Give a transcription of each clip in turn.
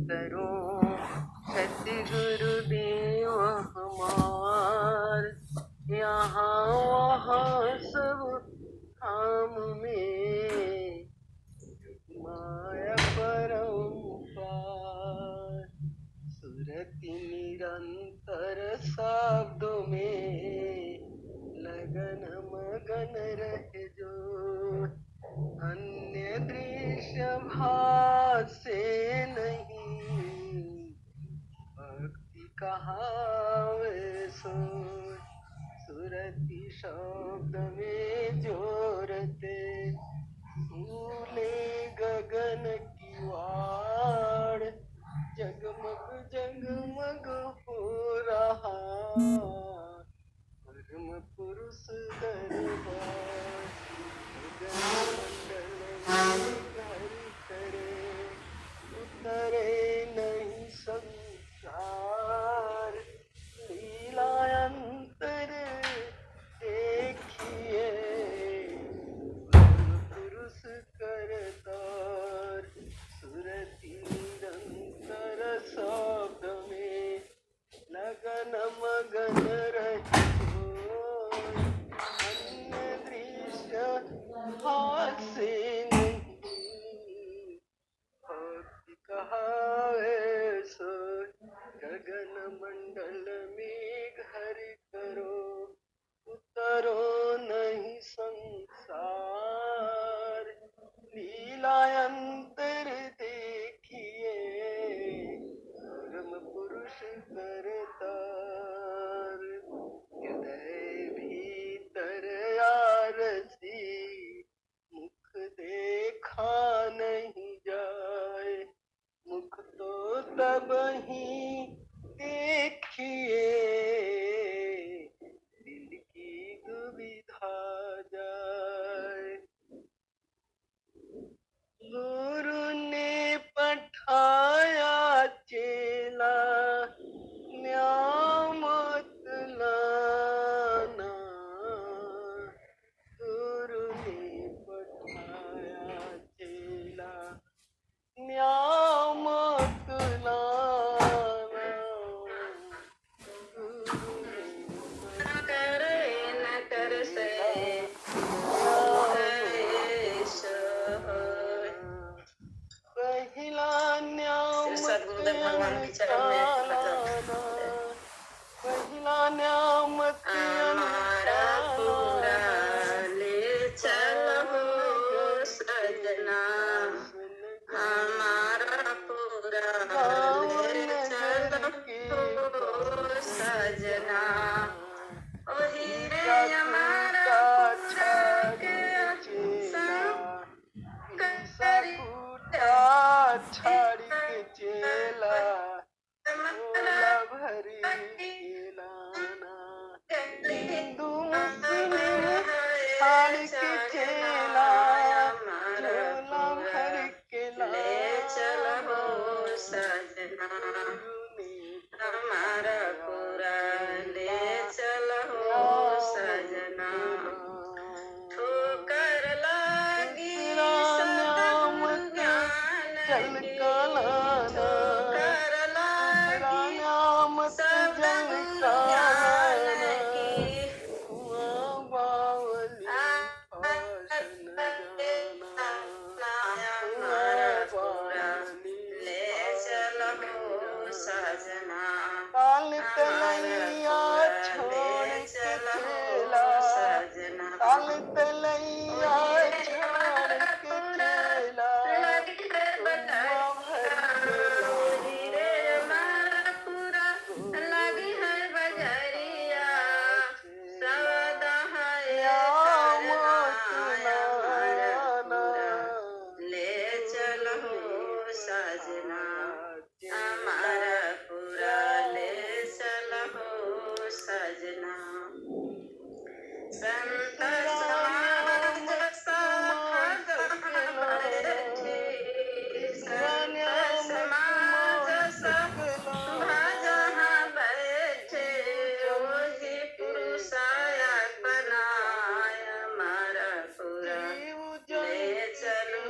करो सतगुरुदेव हमार। यहाँ वहाँ सब धाम में माया परंपार। सुरति निरंतर शब्दों में लगन मगन रहे जो। अन्य दृश्य भाव से नहीं भक्ति कहावे सो। सुरति शब्द में जोरते फूले गगन की वाड़। जगमग जगमग हो रहा परम पुरुष दरबार। गगन मंडल में घर करे उतरे नहीं संसार। लीलायंतर देखिए परम पुरुष करतार। सुरति निरंतर शब्द में लगन मगन रहे अन्य दृश्य हाथ से नहीं भक्ति कहावे सो। गगन मंडल में घर करो उतरो नहीं संसार। लीलायंतर देखिए परम पुरुष करतार। हृदय भीतर आरसी मुख देखा नहीं जाए। मुख तो तब ही देखिए दिल की दुविधा जाए। गुरु ने पठाया चेला न्यामत लाना। गुरु ने पठाया चेला न्यामत लाना। गुरु ने करे न कर से पहला न्यामत भगवान के चरण में पहला न्यामत हमारा पूरा ले चलो सजना। हमारा पूरा ले चलो सजना। ओ हीरे हमारा पूरा के संग करी छाड़ी के चेला झोला भरी खिलाना। हिंदू मुस्लिम छाड़ी के चेला झोला भर के ले चलो सजना। हमारा पूरा ले चलो सजना। ठोकर लागी सब ज्ञान की। ठोकर लागी सब ज्ञान की। हमारा पूरा ले चलो सजना। काल तलैया छोड़ के चेला काल तलैया छोड़ के चेला संत समाज साथ बैठे। संत समाज सब जहाँ बैठे। वही पुरुषाया बनाय हमारा पूरा ले चलो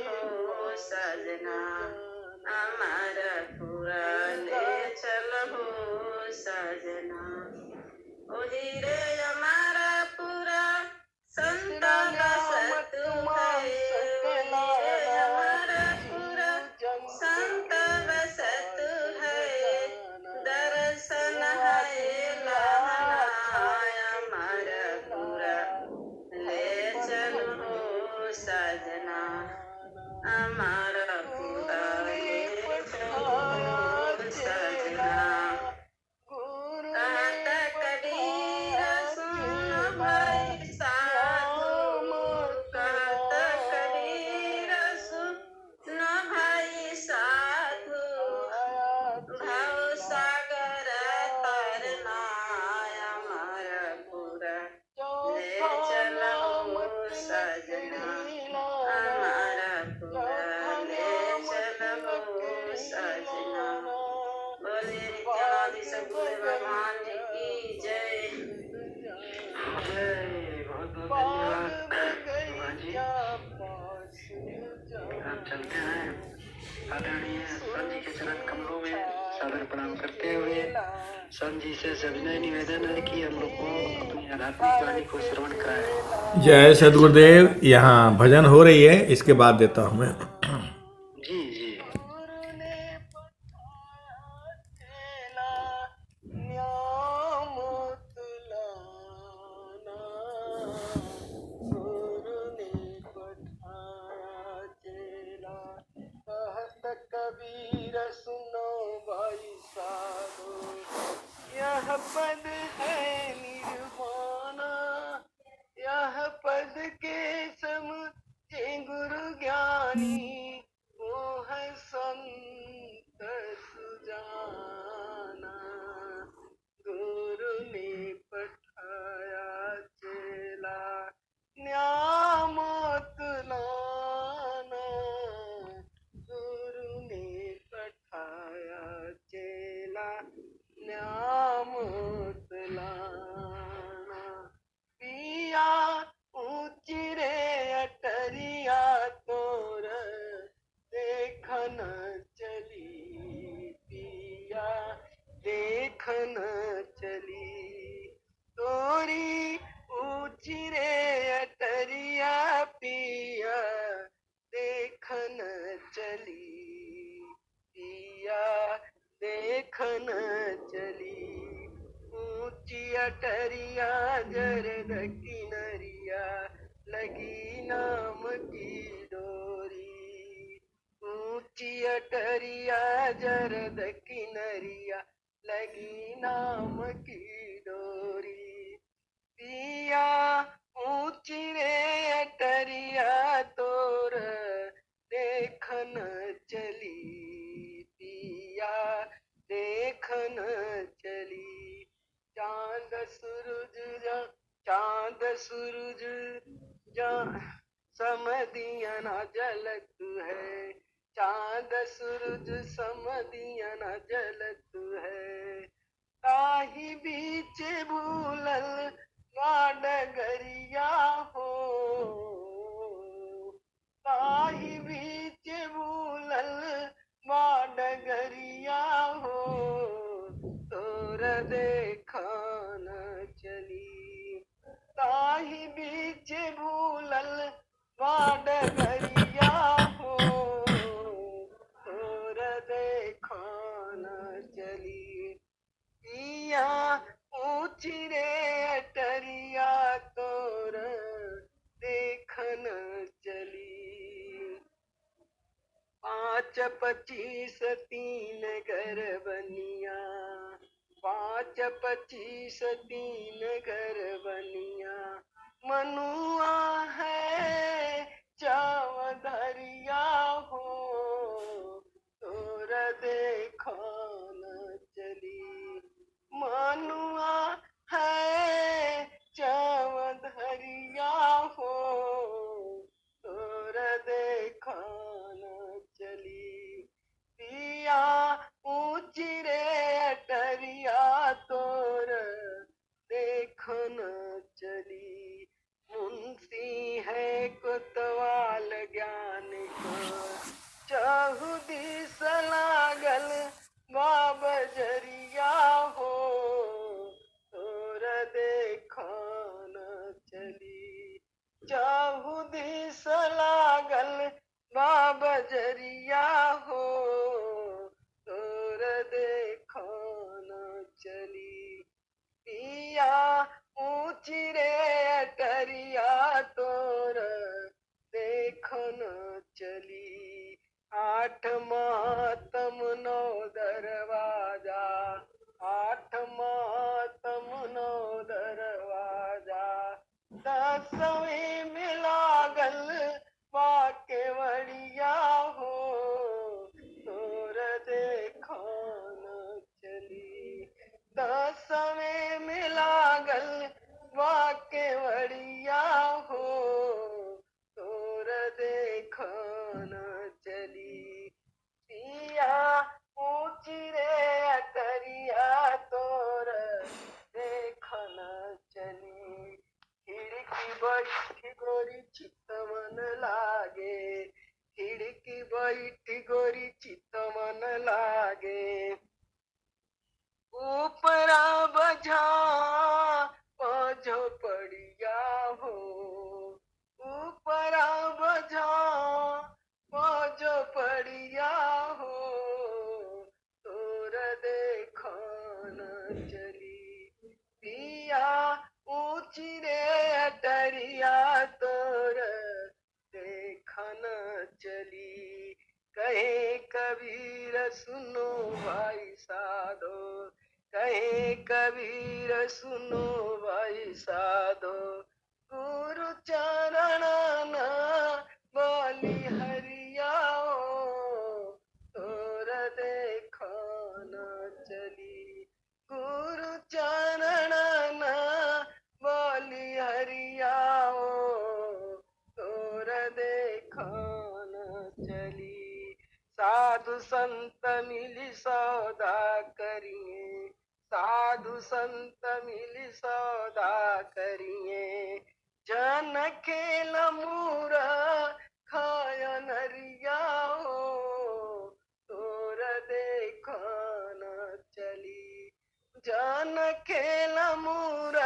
सजना। हमारा पूरा सजना ओही रे हमारा पूरा संत बसत है ओही रे हमारा पूरा संत बसत है दर्शन है लाना अमर पूरा ले चलो सजना अमर पूरा ले चलो सजना कहता कबीर सुन भाई साधु कहता कबीर सुन भाई साधु भव सागर तरना अमर पूरा ले चलो सजना अमर पूरा ले चलो सजना बोले नित्यानंद सद्गुरु भगवान जी की जय। बहुत बहुत धन्यवाद भगवान जी। अब चलते हैं आदरणीय संत जी के चरण कमलों में सादर प्रणाम करते हुए संत जी से सविनय निवेदन है कि हम लोग को अपनी आध्यात्मिक वाणी को श्रवण कराएं। जय सदगुरुदेव। यहाँ भजन हो रही है, इसके बाद देता हूँ मैं। जी जी कबीर सुनो भाई साधो यह पद है निर्वाणा यह पद के समझे गुरु ज्ञानी वो है संत सुजाना गुरु ने पठाया चेला न्यामत लाना गुरु ने पठाया चेला न्यामत लाना पिया ऊंची रे अटरिया तोर देखन चली पिया देखन चली तोरी ऊंची रे अटरिया पिया देखन चली पिया देखन चली ऊंची अटरिया जरद किनरिया लगी नाम की डोरी ऊंची अटरिया जरद किनरिया लगी नाम की डोरी पिया ऊंची रे अटरिया तोर देखन चली पिया देखन चली चांद सूरज जा समदिया ना जलत है चांद सूरज समदिया ना जलत है ताही बीच भूलल डगरिया हो ताही बीच भूलल डगरिया हो तोर देखन चली ताही बीच भूलल डगरिया हो तोर देखन चली पिया ऊंची रे अटरिया तोर देखन चली 5 25 3 घर बनिया 5 25 3 घर बनिया मनुआ है चावधरिया हो तोर देखन चली मनुआ है चावधरिया हो तोर देखन चली पिया ऊंची रे अटरिया तोर देखन चली मुंशी है कोतवाल ज्ञान को खिड़की बैठी गोरी चित्त मन लागे, खिड़की बैठी गोरी चित्त मन लागे। ऊपरा बजा पजो पड़िया हो, ऊपरा बजा पजो पड़िया हो, तोर देखन चली पिया ऊंची रे अटरिया, तोर देखन चली। कहे कबीर सुनो भाई साधो, कहे कबीर सुनो भाई साधो, गुरु चरण बोली हरियाओ, तोर देखन चली। गुरु चरण बोली हरियाओ, तोर देखन चली। साधु संत मिली सौदा करिए, साधु संत मिली सौदा करिए, जन खेल मूर खाय नरिया हो, तोर देखन चली। जन खेल मूर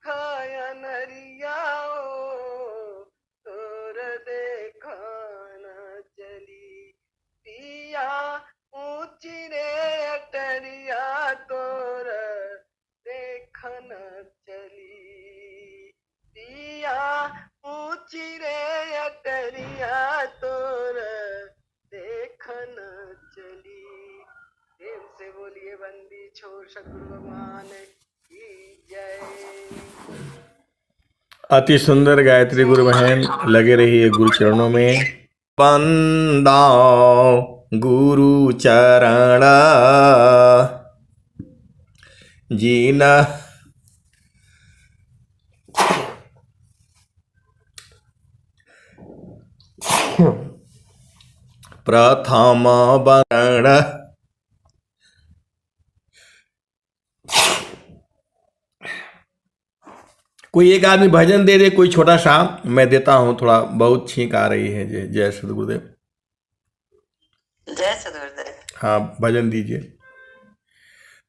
खाय नरिया हो, तोर देखन चली। पिया ऊंची रे अटरिया, तोर देखन चली। पिया ऊंची रे अटरिया, तोर देखन चली। प्रेम से बोलिए बंदी छोड़ सतगुरु भगवान की जय। अति सुंदर गायत्री गुरु बहन, लगे रहिए गुरु चरणों में। बंदा गुरु चरण जीना प्रथम वरण। कोई एक आदमी भजन दे दे, कोई छोटा सा, मैं देता हूं, थोड़ा बहुत छींक आ रही है। जय जय सदगुरुदेव। जय सदगुरुदेव। हाँ, भजन दीजिए,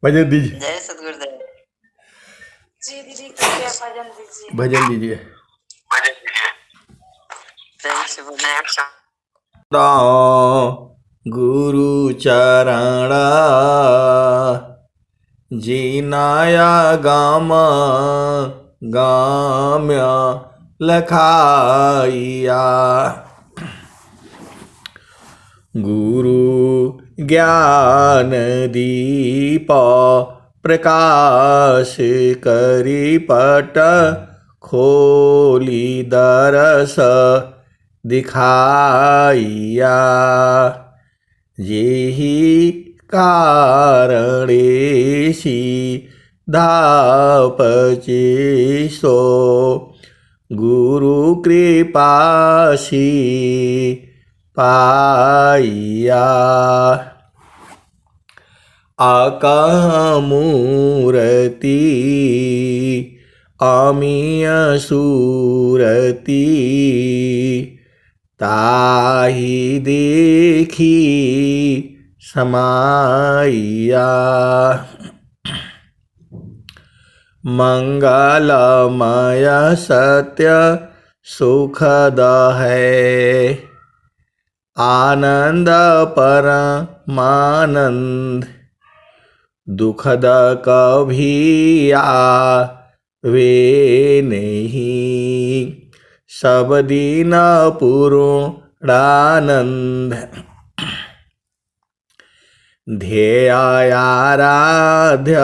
भजन दीजिए, जय सदगुरुदेव। जी दीदी कृपया भजन दीजिए। भजन दीजिए। प्रेम से बोलिए। गुरु चरण जीनाया गाम गाम्य लखाइया, गुरु ज्ञान दीप प्रकाश करी पट खोली दरस दिखाइया, जेहि कारणेसी धापचे सो गुरु कृपासी पाइया, आकामूर्ति अमीय सूरती, ताहि देखी समाइया, मंगलमय सत्य सुखद है, आनंद परमानंद दुखद कभी आवे नहीं, सब दिन पूर्णानंद ध्येय आराध्य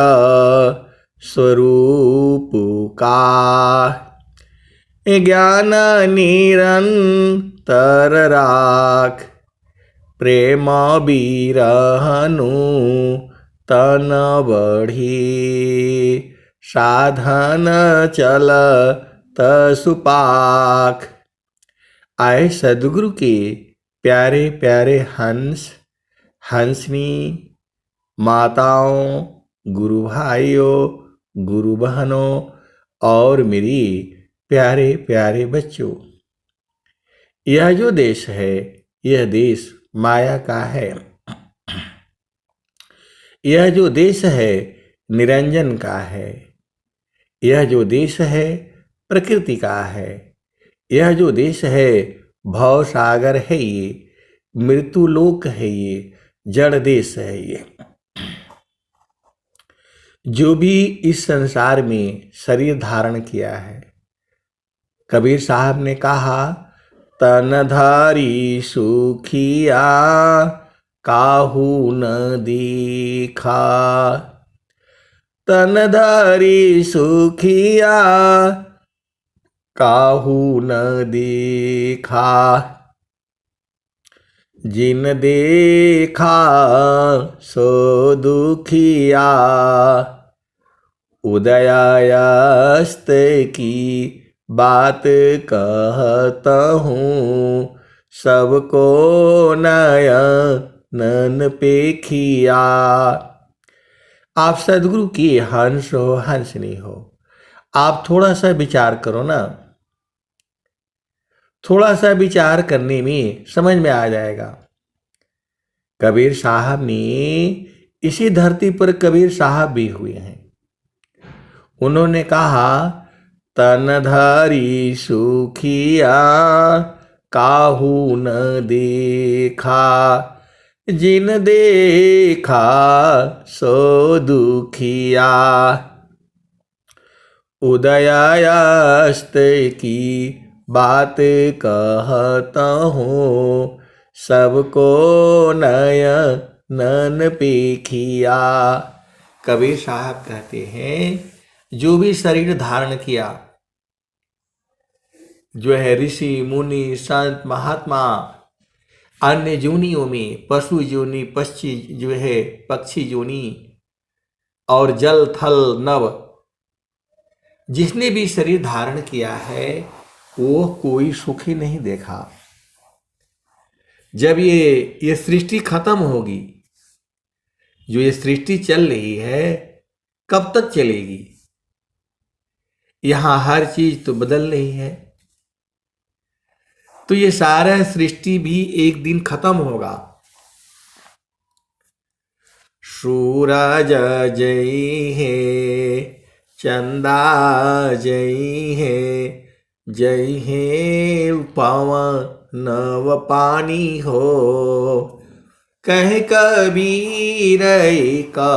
स्वरूप का, ज्ञान निरंतर राख, प्रेम बिरहनु तन बढ़ी, साधन चल तसुपाख। आए सदगुरु के प्यारे प्यारे हंस हंसनी, माताओं, गुरु भाइयों, गुरु बहनों और मेरी प्यारे प्यारे बच्चों, यह जो देश है, यह देश माया का है। यह जो देश है निरंजन का है। यह जो देश है प्रकृति का है। यह जो देश है भव सागर है, ये मृत्यु लोक है, ये जड़ देश है। ये जो भी इस संसार में शरीर धारण किया है, कबीर साहब ने कहा, तनधारी सुखिया काहू न देखा। तनधारी सुखिया काहू न देखा। जिन देखा सो दुखिया। उदयास्त की बात कहता हूँ, सबको नयन पेखिया। आप सदगुरु की हंस हो हंसनी हो, आप थोड़ा सा विचार करो ना। थोड़ा सा विचार करने में समझ में आ जाएगा। कबीर साहब ने, इसी धरती पर कबीर साहब भी हुए हैं। उन्होंने कहा, तनधारी सुखिया काहू न देखा। जिन देखा सो दुखिया। उदयास्त की बात कहता हूँ, सबको नयन पेखिया। कबीर साहब कहते हैं, जो भी शरीर धारण किया, जो है ऋषि मुनि संत महात्मा, अन्य जोनियों में पशु जोनि, पक्षी जो है पक्षी जोनि, और जल थल नव, जिसने भी शरीर धारण किया है वो कोई सुखी नहीं देखा। जब ये सृष्टि खत्म होगी, जो ये सृष्टि चल रही है कब तक चलेगी? यहां हर चीज तो बदल रही है, तो ये सारा सृष्टि भी एक दिन खत्म होगा। सूरज जय है, चंदा जय है, जय है पवन नव पानी हो। कह कबीर का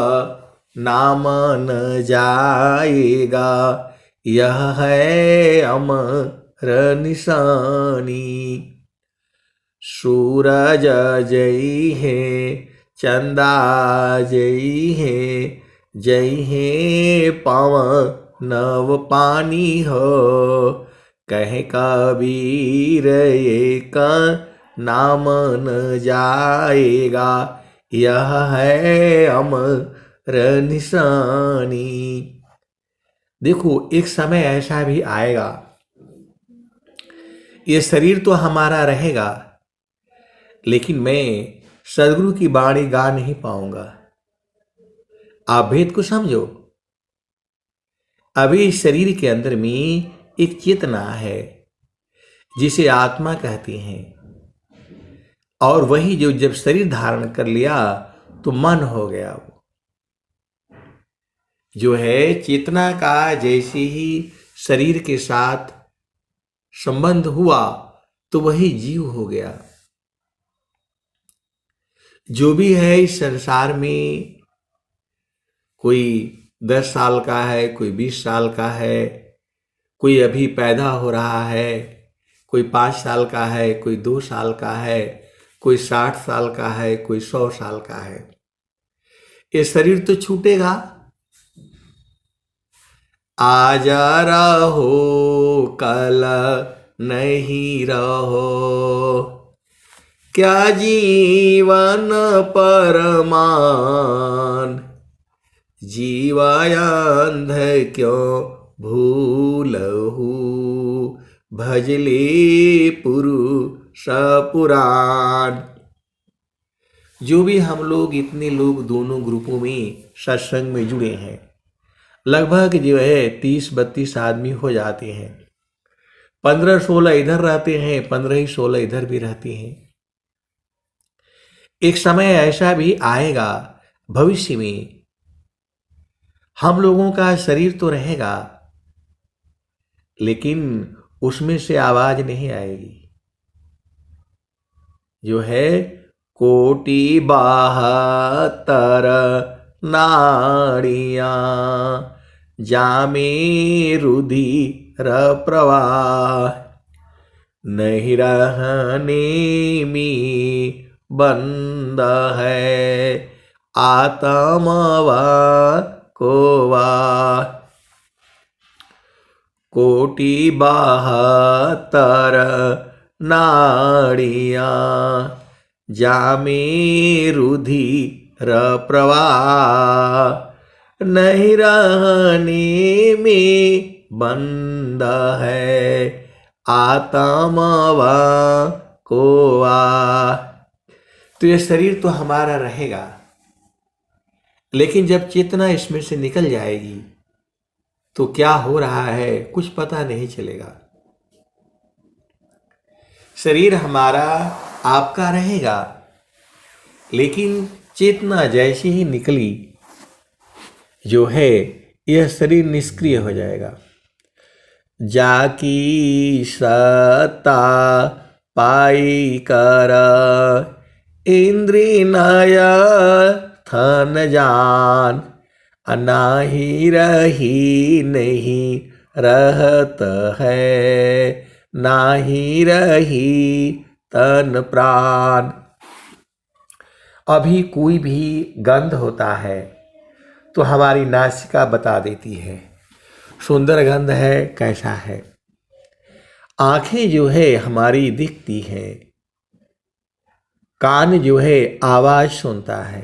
नाम न जाएगा, यह है अमर निशानी। सूरज जय है, चंदा जय है, जय है पवन नव पानी हो। कह कबीर का नाम न जाएगा, यह है अमर निशानी। देखो, एक समय ऐसा भी आएगा, ये शरीर तो हमारा रहेगा, लेकिन मैं सदगुरु की वाणी गा नहीं पाऊंगा। आप भेद को समझो। अभी इस शरीर के अंदर में एक चेतना है जिसे आत्मा कहते हैं, और वही जो जब शरीर धारण कर लिया तो मन हो गया। वो जो है चेतना का जैसे ही शरीर के साथ संबंध हुआ तो वही जीव हो गया। जो भी है इस संसार में, कोई 10 साल का है, कोई 20 साल का है, कोई अभी पैदा हो रहा है, कोई 5 साल का है, कोई 2 साल का है, कोई 60 साल का है, कोई 100 साल का है। ये शरीर तो छूटेगा। आज रहो कल नहीं रहो, क्या जीवन परमान। जीवायंध क्यों भूलहु, भजले पुरुष पुराण। जो भी हम लोग, इतने लोग दोनों ग्रुपों में सत्संग में जुड़े हैं, लगभग जो है 30-32 आदमी हो जाते हैं। 15-16 इधर रहते हैं, 15-16 इधर भी रहती हैं। एक समय ऐसा भी आएगा भविष्य में, हम लोगों का शरीर तो रहेगा लेकिन उसमें से आवाज नहीं आएगी। जो है कोटि 72 नाड़ियां जामे रुधिर प्रवाह, नहीं रहने में बंद है आत्मा को वाह। कोटि 72 नाड़ियां जामे रुधिर प्रवाह, नहीं रहने में बंद है आत्मा को वाह। तो ये शरीर तो हमारा रहेगा, लेकिन जब चेतना इसमें से निकल जाएगी तो क्या हो रहा है कुछ पता नहीं चलेगा। शरीर हमारा आपका रहेगा, लेकिन चेतना जैसे ही निकली जो है यह शरीर निष्क्रिय हो जाएगा। जाकी सत्ता पाई कर इंद्रिय नय थन जान, नाही रही नहीं रहत है, नाही रही तन प्राण। अभी कोई भी गंध होता है तो हमारी नासिका बता देती है सुंदर गंध है कैसा है। आंखें जो है हमारी दिखती है, कान जो है आवाज सुनता है,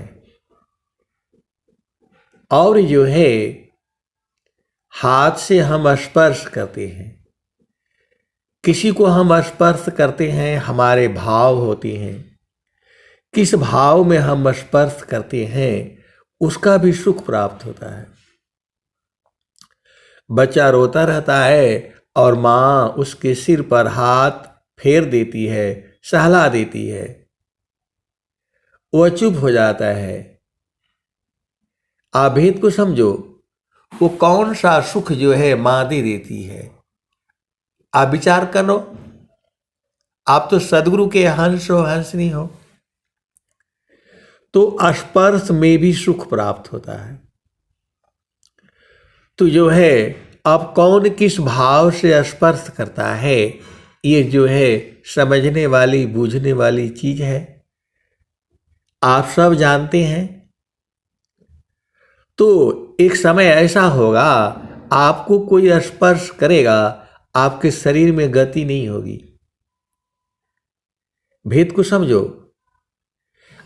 और जो है हाथ से हम स्पर्श करते हैं। किसी को हम स्पर्श करते हैं, हमारे भाव होते हैं। किस भाव में हम स्पर्श करते हैं उसका भी सुख प्राप्त होता है। बच्चा रोता रहता है और माँ उसके सिर पर हाथ फेर देती है, सहला देती है, वह चुप हो जाता है। आप भेद को समझो, वो कौन सा सुख जो है माँ दे देती है। आप विचार करो, आप तो सदगुरु के हंस हो, हंसनी हो, तो स्पर्श में भी सुख प्राप्त होता है। तो जो है अब कौन किस भाव से स्पर्श करता है, ये जो है समझने वाली बूझने वाली चीज है, आप सब जानते हैं। तो एक समय ऐसा होगा आपको कोई स्पर्श करेगा, आपके शरीर में गति नहीं होगी। भेद को समझो,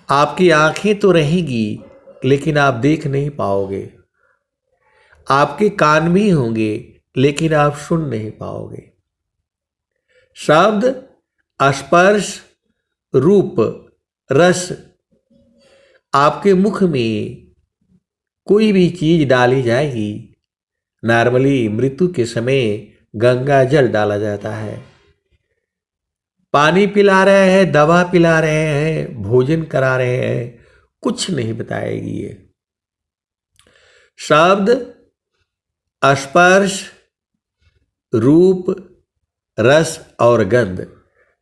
आपकी आंखें तो रहेंगी लेकिन आप देख नहीं पाओगे, आपके कान भी होंगे लेकिन आप सुन नहीं पाओगे। शब्द, स्पर्श, रूप, रस, आपके मुख में कोई भी चीज डाली जाएगी। नॉर्मली मृत्यु के समय गंगा जल डाला जाता है, पानी पिला रहे हैं, दवा पिला रहे हैं, भोजन करा रहे हैं, कुछ नहीं बताएगी ये। शब्द, स्पर्श, रूप, रस और गंध,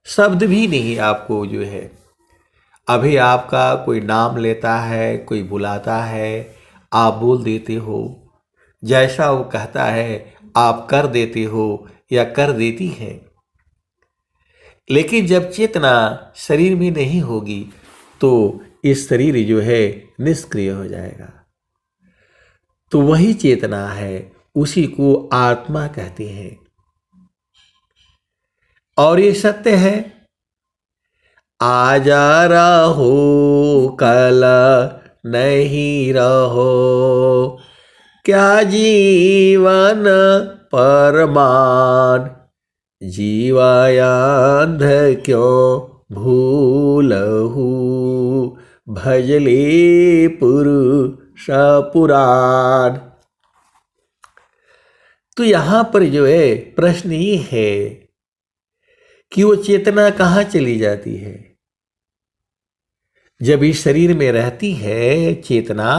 शब्द भी नहीं आपको जो है। अभी आपका कोई नाम लेता है, कोई बुलाता है, आप बोल देते हो, जैसा वो कहता है आप कर देते हो या कर देती है। लेकिन जब चेतना शरीर में नहीं होगी तो इस शरीर जो है निष्क्रिय हो जाएगा। तो वही चेतना है, उसी को आत्मा कहते हैं। और ये सत्य है, आजा रहो कल नहीं रहो, क्या जीवन परमान, जीवायांध क्यों भूलहू, भजले पुरुष पुराण। तो यहां पर जो है प्रश्न ये है कि वो चेतना कहाँ चली जाती है। जब इस शरीर में रहती है चेतना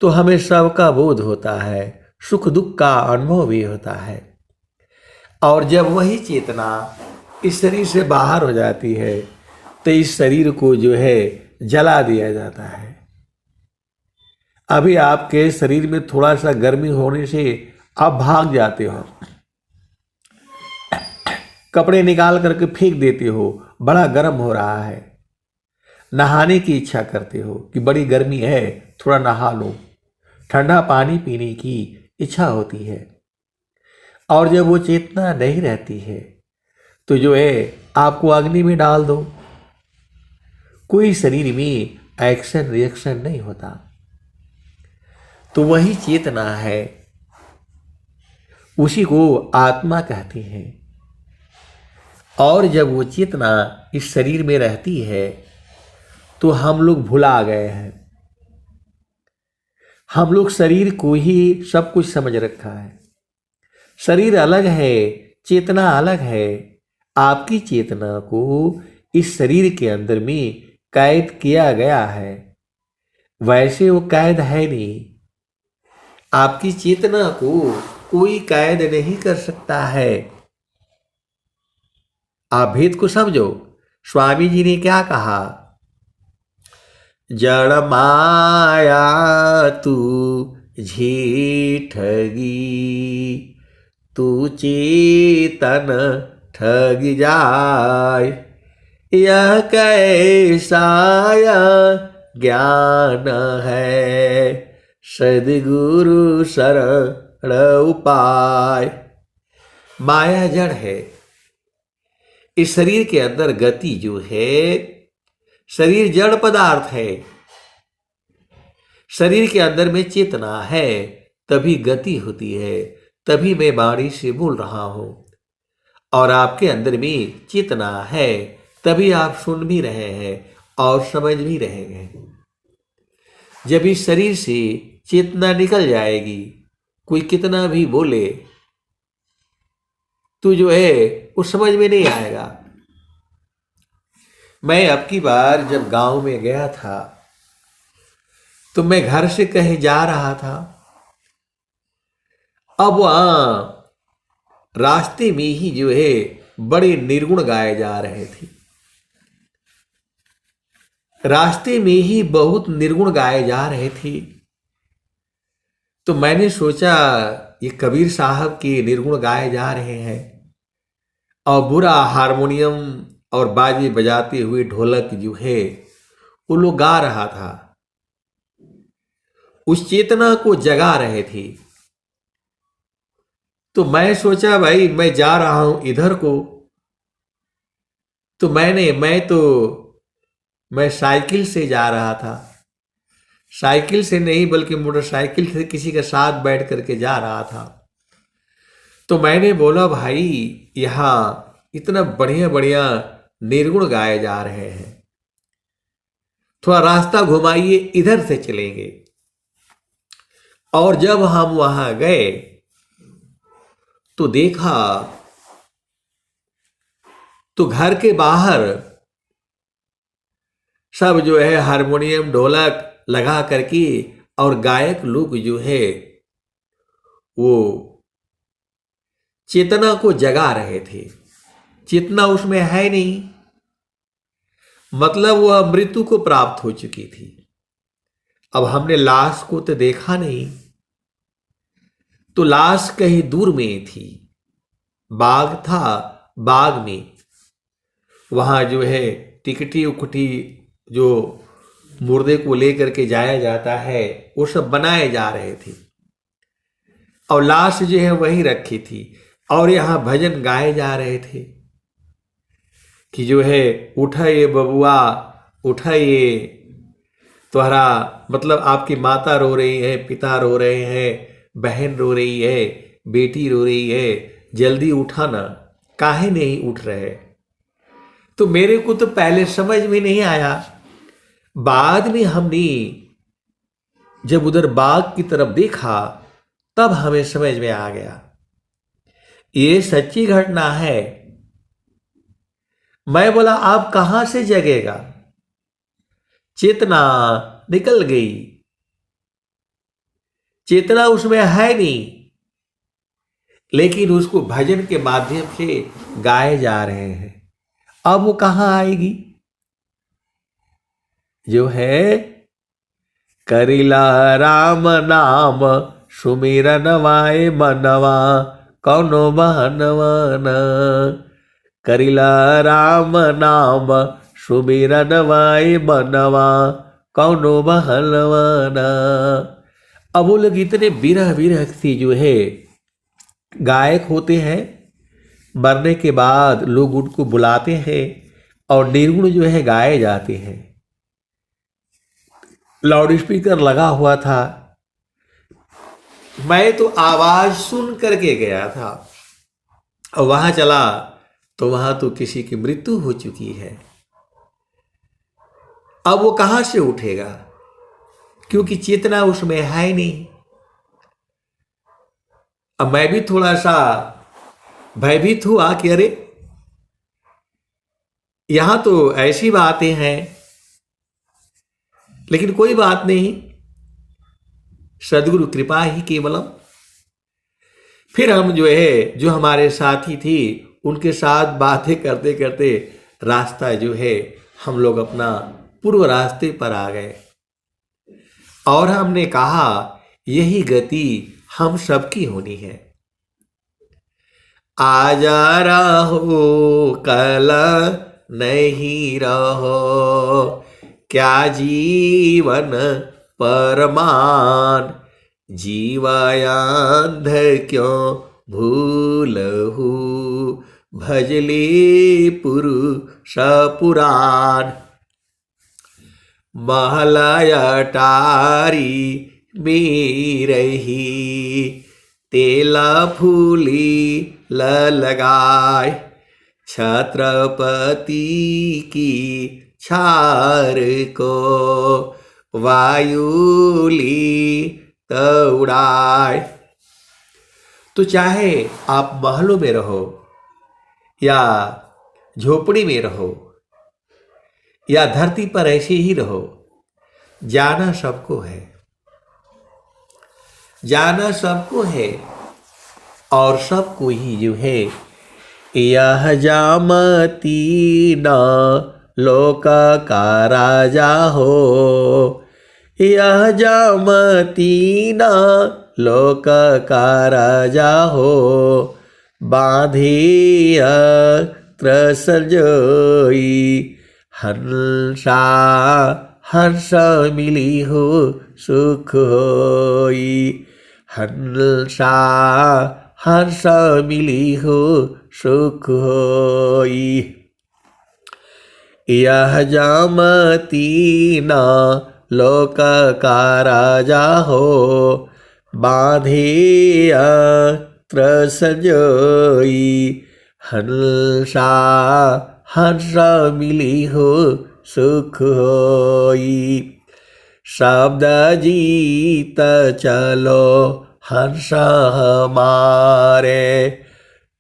तो हमें सबका बोध होता है, सुख दुख का अनुभव भी होता है। और जब वही चेतना इस शरीर से बाहर हो जाती है तो इस शरीर को जो है जला दिया जाता है। अभी आपके शरीर में थोड़ा सा गर्मी होने से आप भाग जाते हो, कपड़े निकाल करके फेंक देते हो, बड़ा गर्म हो रहा है, नहाने की इच्छा करते हो कि बड़ी गर्मी है थोड़ा नहा लो, ठंडा पानी पीने की इच्छा होती है। और जब वो चेतना नहीं रहती है तो जो है आपको अग्नि में डाल दो, कोई शरीर में एक्शन रिएक्शन नहीं होता। तो वही चेतना है, उसी को आत्मा कहते हैं। और जब वो चेतना इस शरीर में रहती है तो हम लोग भुला गए हैं। हम लोग शरीर को ही सब कुछ समझ रखा है। शरीर अलग है, चेतना अलग है। आपकी चेतना को इस शरीर के अंदर में कैद किया गया है, वैसे वो कैद है नहीं। आपकी चेतना को कोई कैद नहीं कर सकता है। आप भेद को समझो। स्वामी जी ने क्या कहा, जड़ माया तू झीठगी, तू चेतन ठग जाय, यह कैसा ज्ञान है, सद्गुरु शरण उपाय। माया जड़ है। इस शरीर के अंदर गति जो है, शरीर जड़ पदार्थ है, शरीर के अंदर में चेतना है तभी गति होती है, तभी मैं वाणी से बोल रहा हूं। और आपके अंदर में चेतना है तभी आप सुन भी रहे हैं और समझ भी रहे हैं। जब इस शरीर से चेतना निकल जाएगी, कोई कितना भी बोले तो जो है वो समझ में नहीं आएगा। मैं अब की बार जब गांव में गया था तो मैं घर से कहीं जा रहा था। अब वहां रास्ते में ही जो है बड़े निर्गुण गाए जा रहे थे। रास्ते में ही बहुत निर्गुण गाए जा रहे थे। तो मैंने सोचा ये कबीर साहब के निर्गुण गाए जा रहे हैं और बुरा हारमोनियम और बाजे बजाते हुए ढोलक जो है वो लोग गा रहा था, उस चेतना को जगा रहे थे। तो मैं सोचा भाई मैं जा रहा हूं इधर को, तो मैं साइकिल से जा रहा था। साइकिल से नहीं बल्कि मोटरसाइकिल से किसी के साथ बैठ करके जा रहा था। तो मैंने बोला भाई यहां इतना बढ़िया बढ़िया निर्गुण गाए जा रहे हैं, थोड़ा रास्ता घुमाइए, इधर से चलेंगे। और जब हम वहां गए तो देखा तो घर के बाहर सब जो है हारमोनियम ढोलक लगा करके और गायक लोग जो है वो चेतना को जगा रहे थे। चेतना उसमें है नहीं, मतलब वह मृत्यु को प्राप्त हो चुकी थी। अब हमने लाश को तो देखा नहीं, तो लाश कहीं दूर में थी। बाग था, बाग में वहां जो है टिकटी उकटी जो मुर्दे को लेकर के जाया जाता है वो सब बनाए जा रहे थे और लाश जो है वहीं रखी थी। और यहां भजन गाए जा रहे थे कि जो है उठाइए बबुआ उठाइए, तुम्हारा मतलब आपकी माता रो रही है, पिता रो रहे हैं, बहन रो रही है, बेटी रो रही है, जल्दी उठाना, काहे नहीं उठ रहे। तो मेरे को तो पहले समझ में नहीं आया। बाद में हमने जब उधर बाग की तरफ देखा तब हमें समझ में आ गया ये सच्ची घटना है। मैं बोला आप कहां से जगेगा, चेतना निकल गई, चेतना उसमें है नहीं, लेकिन उसको भजन के माध्यम से गाए जा रहे हैं। अब वो कहां आएगी? जो है करिला राम नाम सुमिरन वाए मनवा कौनो बहनवन, करिला राम नाम सुमिरन वाए मनवा कौनो बहनवन। अब वो लोग इतने विरह विरक्ति जो है गायक होते हैं, मरने के बाद लोग उनको बुलाते हैं और निर्गुण जो है गाए जाते हैं। लाउड स्पीकर लगा हुआ था, मैं तो आवाज सुन करके गया था और वहां चला तो वहां तो किसी की मृत्यु हो चुकी है। अब वो कहां से उठेगा, क्योंकि चेतना उसमें है नहीं। अब मैं भी थोड़ा सा भयभीत हुआ कि अरे यहां तो ऐसी बातें हैं, लेकिन कोई बात नहीं, सदगुरु कृपा ही केवलम। फिर हम जो है, जो हमारे साथी थी, उनके साथ बातें करते करते रास्ता जो है हम लोग अपना पूर्व रास्ते पर आ गए और हमने कहा यही गति हम सबकी होनी है। आज रहो कल नहीं रहो, क्या जीवन परमान, जीवायांध क्यों भूलहु, भजले पुरुष पुराण। महलय टारी में रही, तेला फूली लगाए, छत्रपति की छार को वायुली उड़ाए। तो चाहे आप महलों में रहो या झोपड़ी में रहो या धरती पर ऐसे ही रहो, जाना सबको है, जाना सबको है और सबको ही जो है यह जामती न लोक का राजा हो, यह जामती न लोक का राजा हो, बांधी संजोई हंसा हर्ष मिली हो सुख होई, हंसा हर्ष मिली हो सुख होई। यह जामती न लोक का राजा हो, बांधे संजोई हंसा हर्ष मिली हो सुख होई। शब्द जीत चलो हर्ष हमारे,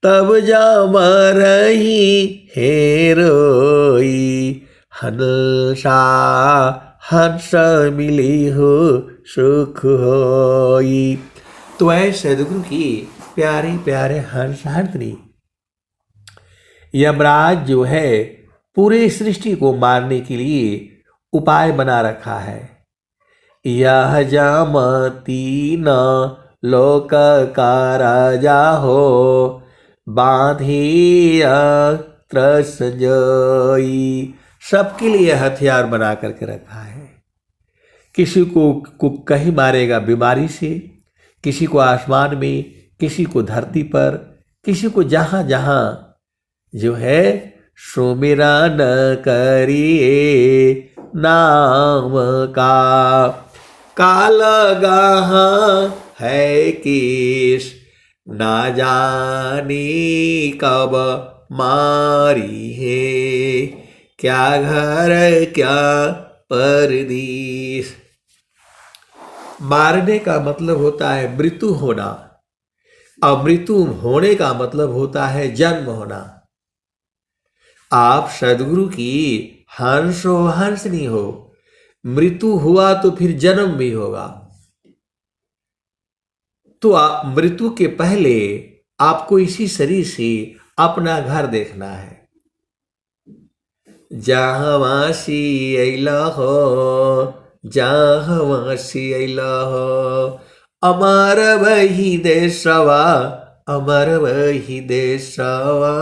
तब जम रही हेरोई, हंसा हर्ष मिली हो सुख होई। तो ऐ सदगुरु की प्यारे प्यारे हर्षार्थिनी, यमराज जो है पूरे सृष्टि को मारने के लिए उपाय बना रखा है। यह जामती न लोक का राजा हो, बांधी संजोई। सबके लिए हथियार बना करके रखा है। किसी को कहीं मारेगा बीमारी से, किसी को आसमान में, किसी को धरती पर, किसी को जहां जहां जो है सुमिरन करिए नाम का, काल गाहा है किस ना जाने कब मारी है, क्या घर क्या परदेश। मारने का मतलब होता है मृत्यु होना, और मृत्यु होने का मतलब होता है जन्म होना। आप सदगुरु की हंसो हंसनी हो। मृत्यु हुआ तो फिर जन्म भी होगा। तो मृत्यु के पहले आपको इसी शरीर से अपना घर देखना है। जहवासी अइला हो, जहवासी अइला हो, अमर वही देशवा, अमर वही देशवा,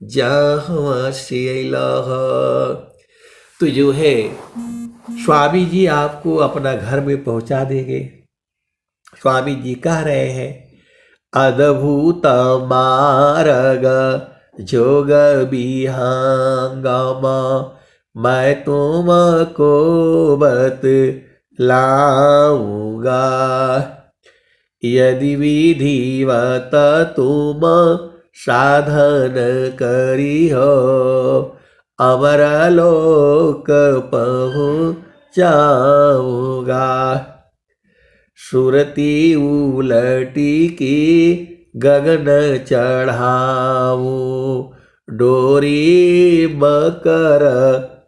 जहवासी अइला हो। तो जो है स्वामी जी आपको अपना घर में पहुंचा देंगे। स्वामी जी कह रहे हैं, अद्भुत मार्ग जोग विहंगम, मैं तुमको बतलाऊंगा। यदि विधिवत तुम साधन करी हो, अमर लोक पहुँचाऊंगा। सुरती उलटी की गगन चढ़ाऊं, डोरी मकर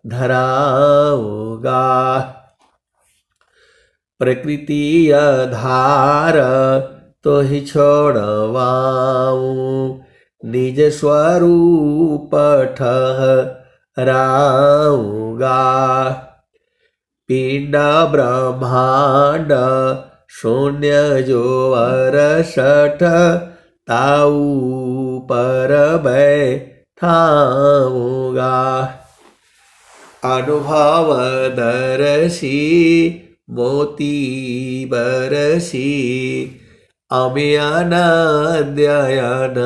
धराऊंगा। प्रकृति आधार तो ही छोड़वाऊं, निज स्वरूप ठहराऊंगा। पिंड ब्रह्मांड शून्य जो अरसठ, ताऊ पर बैठाऊंगा। अनुभव दर्शी मोती बरसी, अमियन अध्ययन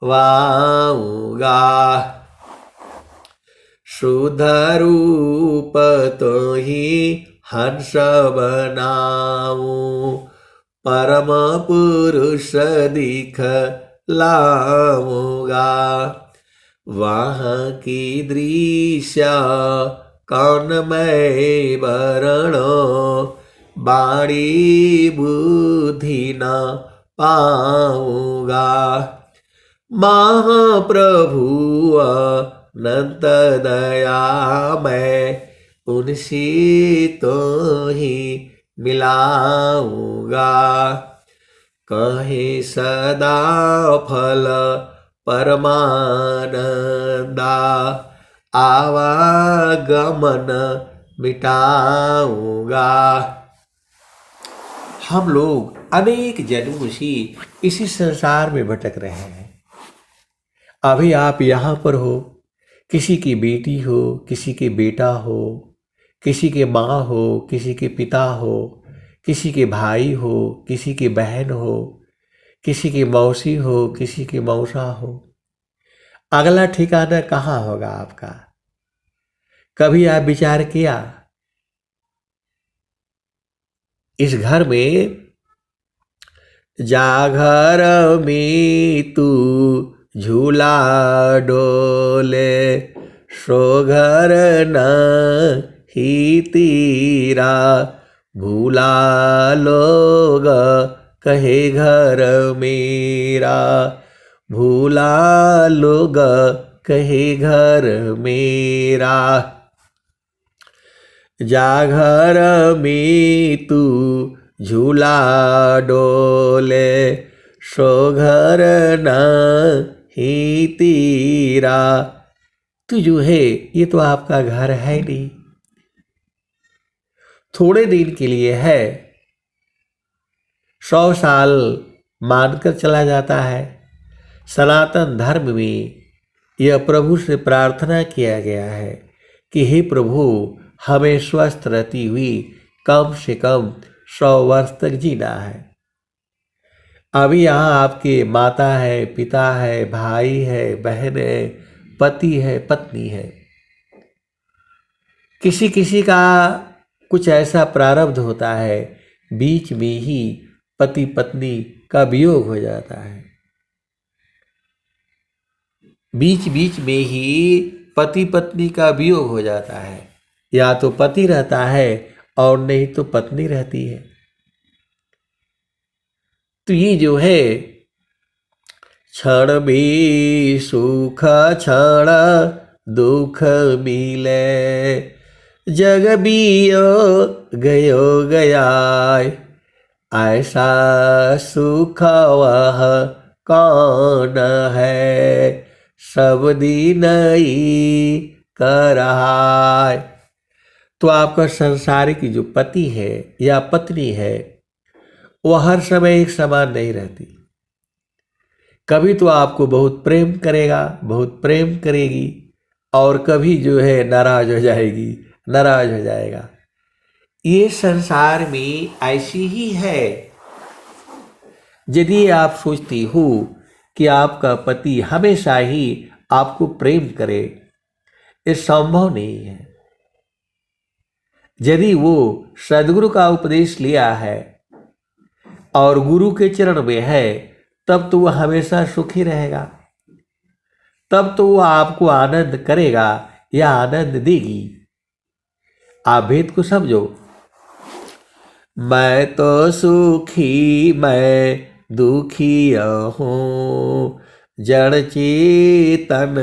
वाऊंगा। शुद्ध रूप तो ही हंस बनाऊं, परम पुरुष दिखलाऊंगा। वहाँ की दृश्य कौन मैं वरणो, बाणी बुद्धि न पाऊंगा। महाप्रभु अनंत दया मैं उनसे तो ही मिलाऊंगा। कहे सदा फल परमानंदा, आवागमन मिटाऊंगा। हम लोग अनेक जन्मों से इसी संसार में भटक रहे हैं। अभी आप यहाँ पर हो, किसी की बेटी हो, किसी के बेटा हो, किसी के माँ हो, किसी के पिता हो, किसी के भाई हो, किसी की बहन हो, किसी की मौसी हो, किसी की मौसा हो। अगला ठिकाना कहाँ होगा आपका? कभी आप विचार किया? इस घर में जाघर में तू झूला डोले, सो घर न ही तीरा, भूला लोग कहे घर मेरा, भूला लोग कहे घर मेरा। जाघर में तू झूला डोले, सो घर न ही तीरा। तो जो है ये तो आपका घर है नहीं, थोड़े दिन के लिए है। 100 साल मानकर चला जाता है। सनातन धर्म में यह प्रभु से प्रार्थना किया गया है कि हे प्रभु, हमें स्वस्थ रहती हुई कम से कम 100 वर्ष तक जीना है। अभी यहाँ आपके माता है, पिता है, भाई है, बहन है, पति है, पत्नी है। किसी किसी का कुछ ऐसा प्रारब्ध होता है, बीच में ही पति पत्नी का वियोग हो जाता है। बीच बीच में ही पति पत्नी का वियोग हो जाता है। या तो पति रहता है और नहीं तो पत्नी रहती है। तो ये जो है क्षण भी सुख क्षण दुख मिले। जग बियो गयो गयाय, ऐसा सुख वह कौन है, सब दिन ही कराय। तो आपका संसारिक जो पति है या पत्नी है वो हर समय एक समान नहीं रहती। कभी तो आपको बहुत प्रेम करेगा, बहुत प्रेम करेगी, और कभी जो है नाराज हो जाएगी, नाराज हो जाएगा। ये संसार में ऐसी ही है। यदि आप सोचती हो कि आपका पति हमेशा ही आपको प्रेम करे, ये संभव नहीं है। यदि वो सदगुरु का उपदेश लिया है और गुरु के चरण में है, तब तो वह हमेशा सुखी रहेगा, तब तो वो आपको आनंद करेगा या आनंद देगी। आप भेद को समझो। मैं तो सुखी मैं दुखी हूँ, जड़ चेतन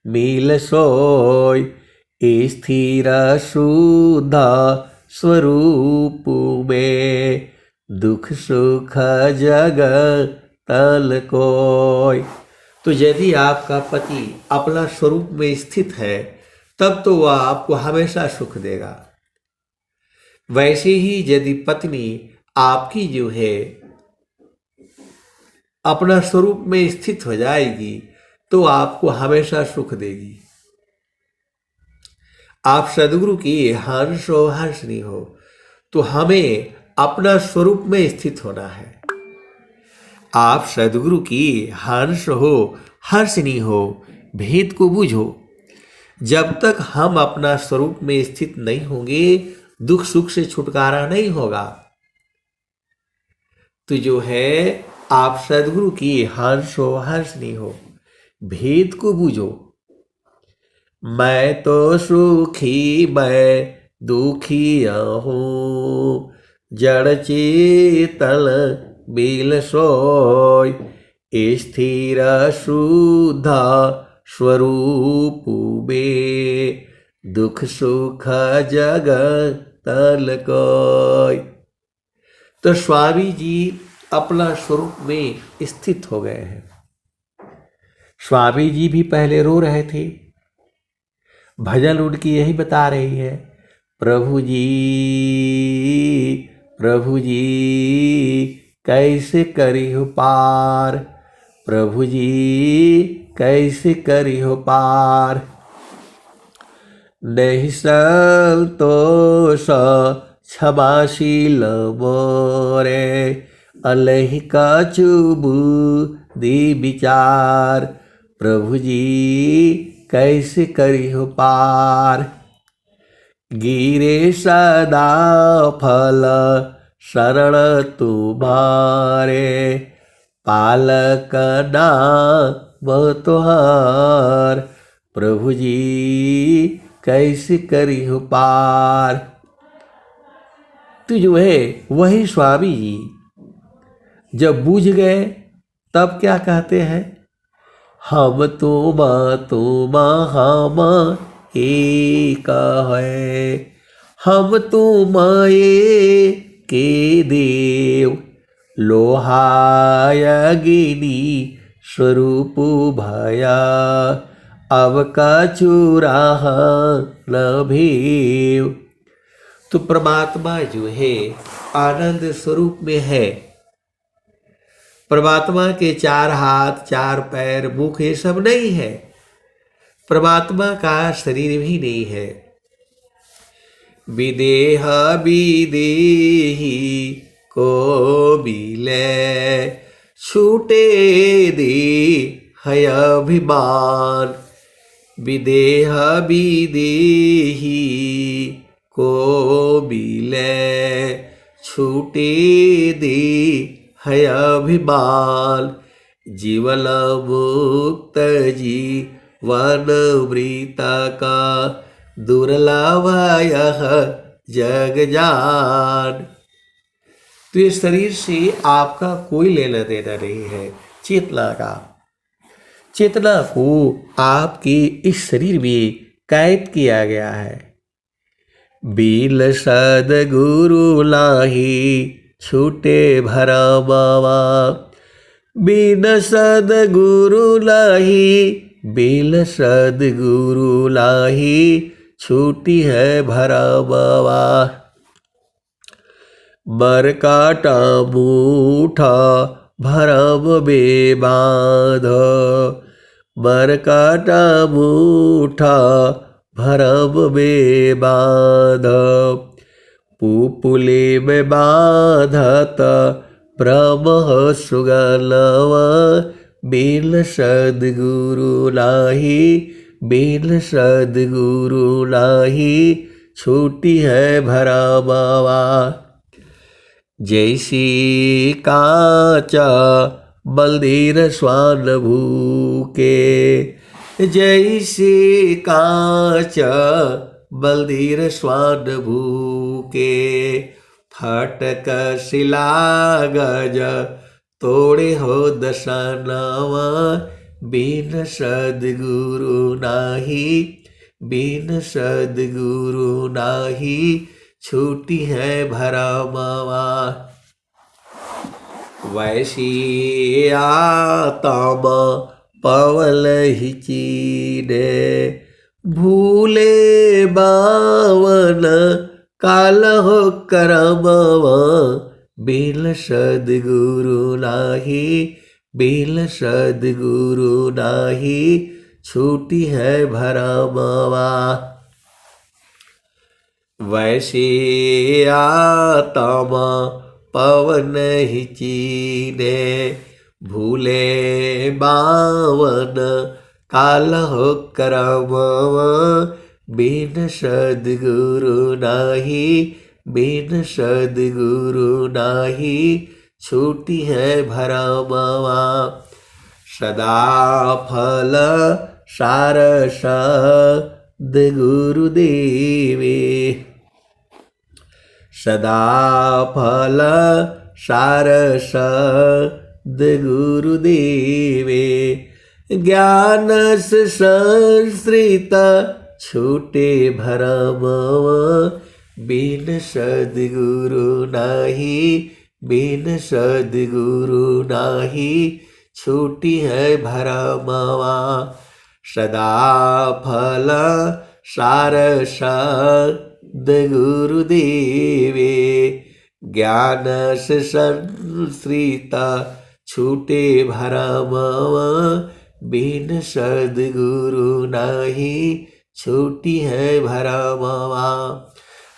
मिल सोय, स्थिर शुद्ध स्वरूप में, दुख सुख जग तल कोय। तो यदि आपका पति अपना स्वरूप में स्थित है, तब तो वह आपको हमेशा सुख देगा। वैसे ही यदि पत्नी आपकी जो है अपना स्वरूप में स्थित हो जाएगी, तो आपको हमेशा सुख देगी। आप सदगुरु की हंस हो हंसनी हो, तो हमें अपना स्वरूप में स्थित होना है। आप सदगुरु की हंस हो हंसनी हो, भेद को बूझो। जब तक हम अपना स्वरूप में स्थित नहीं होंगे, दुख सुख से छुटकारा नहीं होगा। तो जो है आप सदगुरु की हंस हो हंसनी हो, भेद को बूझो। मैं तो सुखी मैं दुखी हूँ, जड़ चेतन मिल सोय, स्थिर शुद्ध स्वरूप में, दुख सुख जग तल कोय। तो स्वामी जी अपना स्वरूप में स्थित हो गए हैं। स्वामी जी भी पहले रो रहे थे। भजन उनकी यही बता रही है, प्रभु जी कैसे करी हो पार, प्रभु जी कैसे करी हो पार। नहीं संतोष क्षमाशील मोरे, अलहि का चुबू दी विचार, प्रभु जी कैसे करी हो पार। गिरे सदा फल शरण तुम्हारे, पालक नाम तुहार, प्रभु जी कैसे करी हो पार। तो जो है वही स्वामी जी जब बूझ गए, तब क्या कहते हैं, हम तुम हम एक है, हम तुम के देव, लोहाय अग्नि स्वरूप भया, अब कछु राह न भेव। तो परमात्मा जो है आनंद स्वरूप में है। परमात्मा के चार हाथ, चार पैर, मुख ये सब नहीं है। परमात्मा का शरीर भी नहीं है। विदेह विदेही को मिले, छूटे दे है अभिमान, विदेह विदेही को मिले, छूटे दे है अभिमान, जीवन मुक्त जीवन मृता का, दुर्लभ यह जग जान। तो इस शरीर से आपका कोई लेना देना नहीं है, चेतना का। चेतना को आपके इस शरीर में कैद किया गया है। बिन सद्गुरु लाही छूटे भरमवा, बिन सद्गुरु लाही, बिन सद्गुरु लाही छूटी है भरमवा। बर काटा बूठा भरम बेबाध, बर काटा बूठा भरम बेबाध। पुपुले में बाधत भ्रम सुगलव, बिन सद्गुरु लाही, बिन सद्गुरु लाही छूटी है भरमवा। जैसी काचा बलधीर स्वान भूके, जैसी काचा बलधीर स्वान भूके। फटक शिला गज तोड़े हो दशनवा, बिन सद्गुरु नाही, बिन सद्गुरु नाही छूटी है भरमवा। वैसी आत्मा पवल ही चीने, भूले बावन काल हो करमवा, बिन सद्गुरु नाही, बिन सद्गुरु नाही छूटी है भरमवा। वैसे आत्मा पवन ही चीने, भूले बावन काल हो करमवा, बिन सद्गुरु नाही, बिन सद्गुरु नाही छूटी है भरमवा। सदा फल सार सद्गुरुदेवे, सदा फल सार सद्गुरुदेवे। ज्ञान से संश्रित छूटे भरमवा, बिन सद्गुरु नाही, बिन सद्गुरु नाही छूटी है भरमवा। सदा फल सार सद्गुरुदेवे, ज्ञान से संश्रित छूटे भरमवा, बिन सद्गुरु नाही छूटी है भरमवा।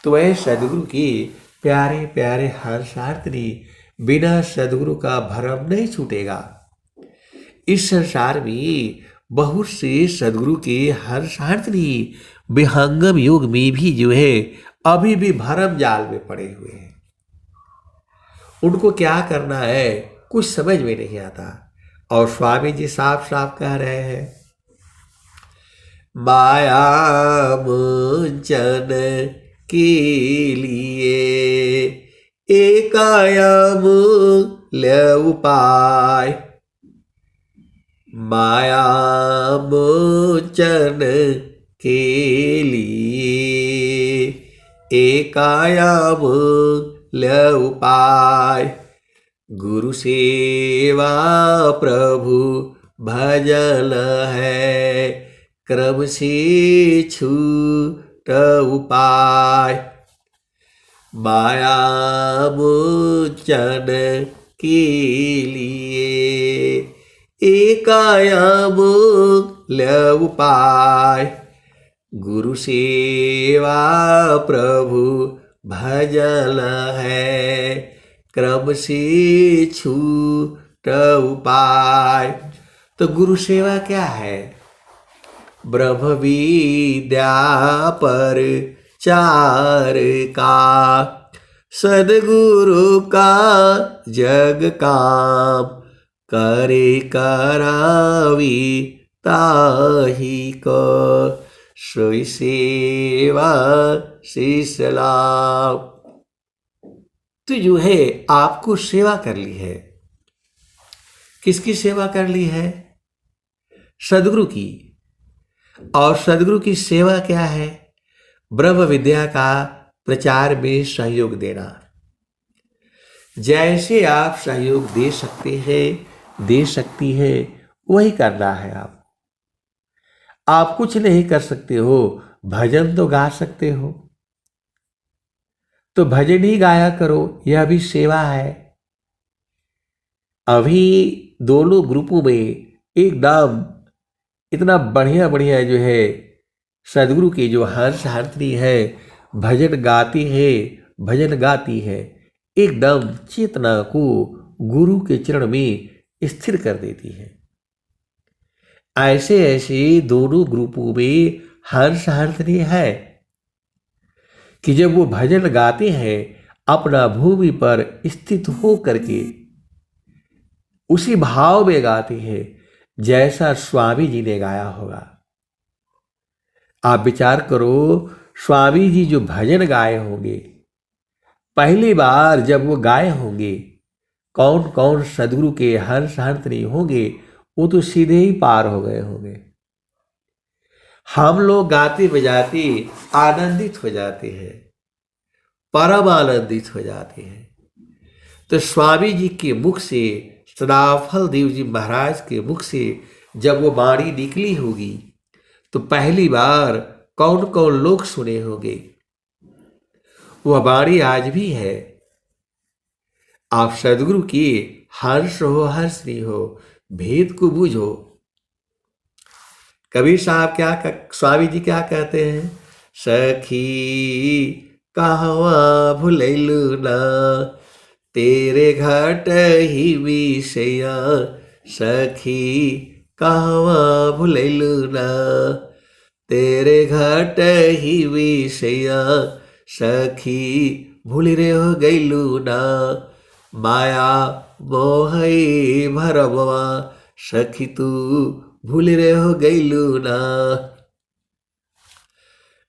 तो वह सद्गुरु की प्यारे प्यारे हर्षार्थिनी, बिना सद्गुरु का भरम नहीं छूटेगा। इस संसार में बहुत से सद्गुरु के हर्षार्थिनी विहंगम योग में भी जो है अभी भी भरम जाल में पड़े हुए हैं। उनको क्या करना है कुछ समझ में नहीं आता। और स्वामी जी साफ साफ कह रहे हैं, माया मुंचन के लिए एकायामूल्य उपाय, माया मोचन के लिए एकायामूल्य उपाय। गुरु सेवा प्रभु भजन है, क्रम से छूट उपाय। माया मोचन के लिए एकायामूल्य उपाय। गुरु सेवा प्रभु भजन है, क्रम से छूट उपाय। तो गुरु सेवा क्या है? ब्रह्म विद्या पर चार का, सद्गुरु का जग काम, करे करावी ताही को, सोई सेवा शीश लाभ। तो जो है आपको सेवा कर ली है। किसकी सेवा कर ली है? सद्गुरु की। और सद्गुरु की सेवा क्या है? ब्रह्म विद्या का प्रचार में सहयोग देना। जैसे आप सहयोग दे सकते हैं, दे सकती हैं, वही करना है। आप कुछ नहीं कर सकते हो, भजन तो गा सकते हो, तो भजन ही गाया करो, यह भी सेवा है। अभी दोनों ग्रुपों में एकदम इतना बढ़िया बढ़िया जो है सदगुरु की जो हंस हरतनी है, भजन गाती है, भजन गाती है, एकदम चेतना को गुरु के चरण में स्थिर कर देती है। ऐसे ऐसे दोनों ग्रुपों में हंस हरतनी है कि जब वो भजन गाते हैं अपना भूमि पर स्थित हो करके उसी भाव में गाते हैं जैसा स्वामी जी ने गाया होगा। आप विचार करो, स्वामी जी जो भजन गाए होंगे, पहली बार जब वो गाए होंगे, कौन कौन सदगुरु के हंस हरतनी होंगे, वो तो सीधे ही पार हो गए होंगे। हम लोग गाते बजाते आनंदित हो जाते हैं, परम आनंदित हो जाते हैं। तो स्वामी जी के मुख से, सदाफल देव जी महाराज के मुख से जब वो वाणी निकली होगी, तो पहली बार कौन कौन लोग सुने होंगे। वह वाणी आज भी है। आप सदगुरु की हर्ष हो हर्षनी हो, भेद को बूझो। कबीर साहब स्वामी जी क्या कहते हैं? सखी कहवा भुलैलू ना, तेरे घाट ही विषया। सखी कहवा भुलैलू ना, तेरे घाट ही विषया। सखी भूल रे हो गैलू ना, माया मोहई भरमवा। सखी तू भूल रे हो गैलू ना।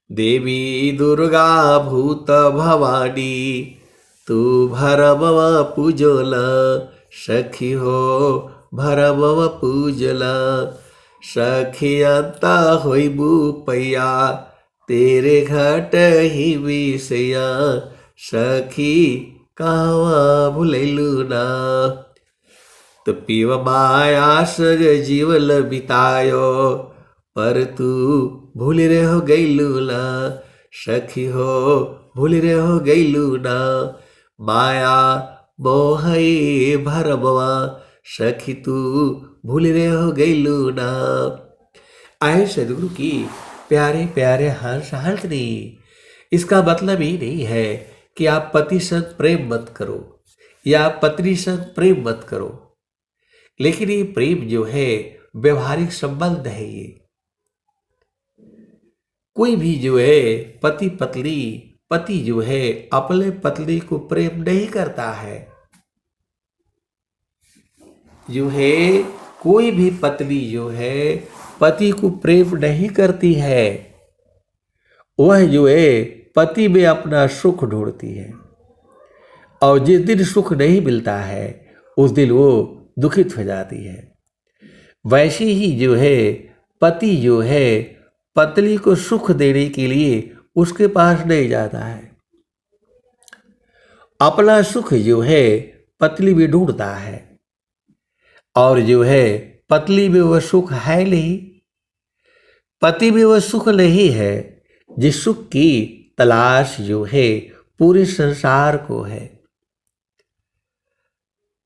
देवी दुर्गा भूत भवानी, तू भरमवा पूजला। सखी हो भरमवा पूजला। सखी अंता होइबू पैया, तेरे घाट ही विषया। सखी कहवा भुलैलू ना। तो पीव माया सग जीवल बितायो, पर तू भूल रे हो गैलू ना। सखी हो भूल रे हो गैलू ना, माया मोहई भरमवा। सखी तू भूल रे हो गैलू ना। आए सदगुरु की प्यारे प्यारे हंस हरतनी। इसका मतलब ही नहीं है कि आप पति संग प्रेम मत करो या पत्नी संग प्रेम मत करो, लेकिन ये प्रेम जो है व्यवहारिक संबंध है। ये कोई भी जो है पति जो है अपने पत्नी को प्रेम नहीं करता है। जो है कोई भी पत्नी जो है पति को प्रेम नहीं करती है। वह जो है पति में अपना सुख ढूंढती है, और जिस दिन सुख नहीं मिलता है उस दिन वो दुखित हो जाती है। वैसे ही जो है पति जो है पत्नी को सुख देने के लिए उसके पास नहीं जाता है, अपना सुख जो है पत्नी में ढूंढता है। और जो है पत्नी में वह सुख है नहीं, पति में वह सुख नहीं है जिस सुख की तलाश जो है पूरे संसार को है।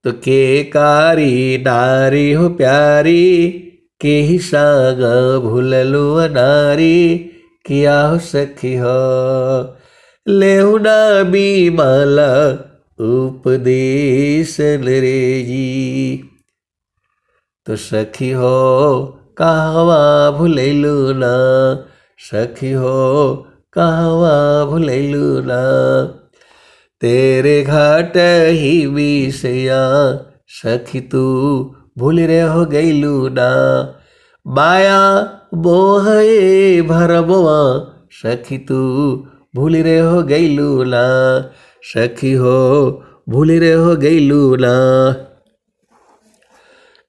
तो के कारी नारी हो प्यारी, के ही संग भूललू नारी। किया हो सखी हो लेहु ना बीमल उपदेश रे जी। तो सखी हो कहवा भुलैलू ना। सखी हो कहवा भुलैलू ना, तेरे घाट ही विषया। सखी तू भूल रे हो गैलू ना, माया मोहे भरमवा। सखी तू भूल रे हो गैलू ना। सखी हो भूल रे हो गैलू ना।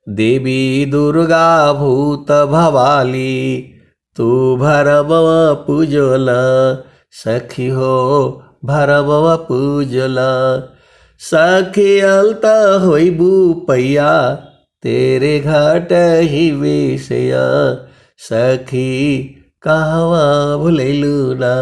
देवी दुर्गा भूत भवाली तू भरम पूजल सखी हो भरम पूजल सखी अलत होइबू पैया तेरे घाट ही विषय सखी कहवा भुलैलू ना।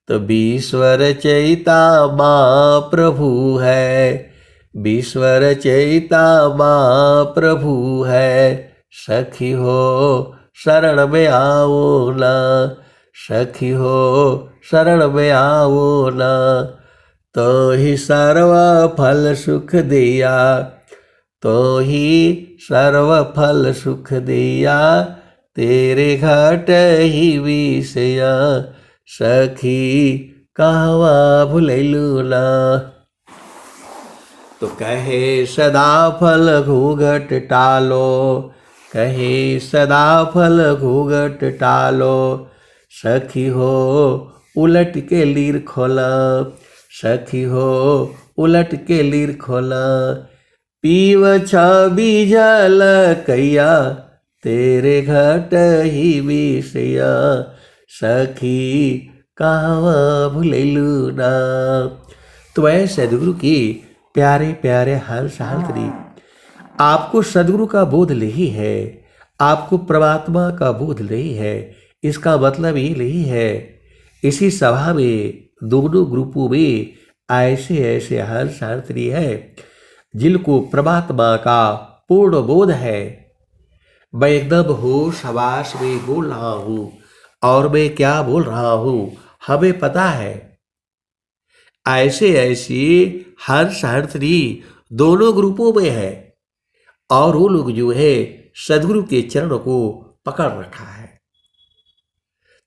तो विश्वर चैता माँ प्रभु है विश्वर चैता माँ प्रभु है सखी हो शरण में आओ ना सखी हो शरण में आओ ना। तो ही सर्व फल सुख दिया तो ही सर्व फल सुख दिया तेरे घाट ही विषय सखी कहवा भुलैलू ना। तो कहे सदा फल घूंघट टालो कहे सदा फल घूंघट टालो सखी हो उलट के लीर खोला सखी हो उलट के लीर खोला पीव छबी जल कैया तेरे घट ही विषय सखी कहवा भुलैलू ना। तो ऐ सदगुरु की प्यारे प्यारे हर शांति आपको सदगुरु का बोध नहीं है आपको परमात्मा का बोध नहीं है इसका मतलब ये नहीं है। इसी सभा में दोनों ग्रुपों में ऐसे ऐसे हर शांति है जिनको परमात्मा का पूर्ण बोध है। मैं एकदम होश हवास में बोल रहा हूँ और मैं क्या बोल रहा हूँ हमें पता है। ऐसे ऐसी हर शांति दोनों ग्रुपों में है और वो लोग जो है सदगुरु के चरणों को पकड़ रखा है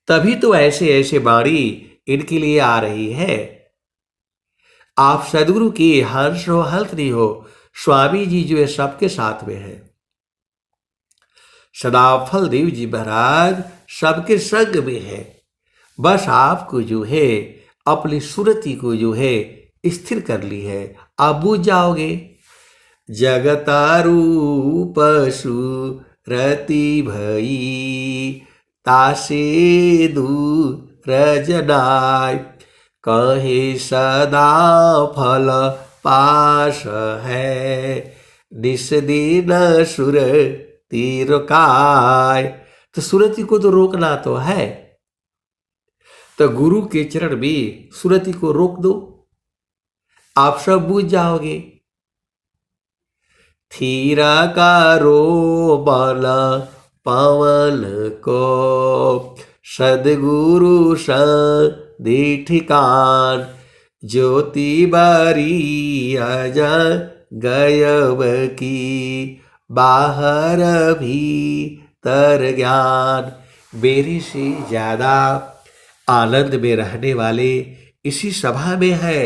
तभी तो ऐसे ऐसे बाणी इनके लिए आ रही है। आप सदगुरु की हर्ष हो हल्त हो स्वामी जी जो है सबके साथ में है सदाफल देव जी महाराज सबके संग में है। बस आपको जो है अपनी सुरति को जो है स्थिर कर ली है आप बूझ जाओगे। जगतारूप सुरति भई तासे दूर जनाय कहे सदा फल पास है निस दिन सुर तीर काय। तो सुरति को तो रोकना तो है तो गुरु के चरण में सुरति को रोक दो आप सब बूझ जाओगे। थीरा कारो बाला पवन को सदगुरु सदी ठिकान ज्योति बारी आजा गयब की बाहर भीतर ज्ञान। मेरे से ज्यादा आनंद में रहने वाले इसी सभा में है